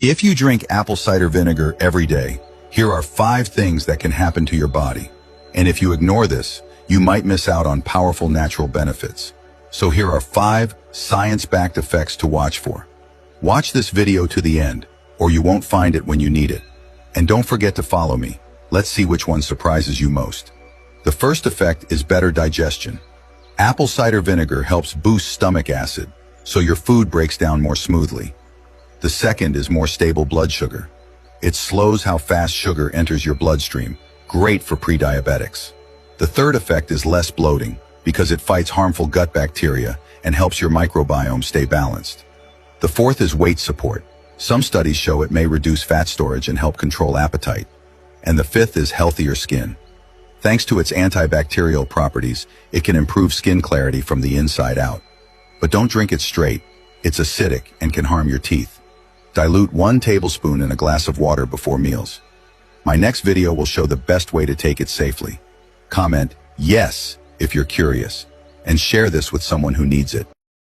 If you drink apple cider vinegar every day, here are 5 things that can happen to your body. And if you ignore this, you might miss out on powerful natural benefits. So here are 5 science-backed effects to watch for. Watch this video to the end, or you won't find it when you need it. And don't forget to follow me. Let's see which one surprises you most. The first effect is better digestion. Apple cider vinegar helps boost stomach acid, so your food breaks down more smoothly. The second is more stable blood sugar. It slows how fast sugar enters your bloodstream, great for pre-diabetics. The third effect is less bloating, because it fights harmful gut bacteria and helps your microbiome stay balanced. The fourth is weight support. Some studies show it may reduce fat storage and help control appetite. And the fifth is healthier skin. Thanks to its antibacterial properties, it can improve skin clarity from the inside out. But don't drink it straight. It's acidic and can harm your teeth. Dilute 1 tablespoon in a glass of water before meals. My next video will show the best way to take it safely. Comment "yes" if you're curious, and share this with someone who needs it.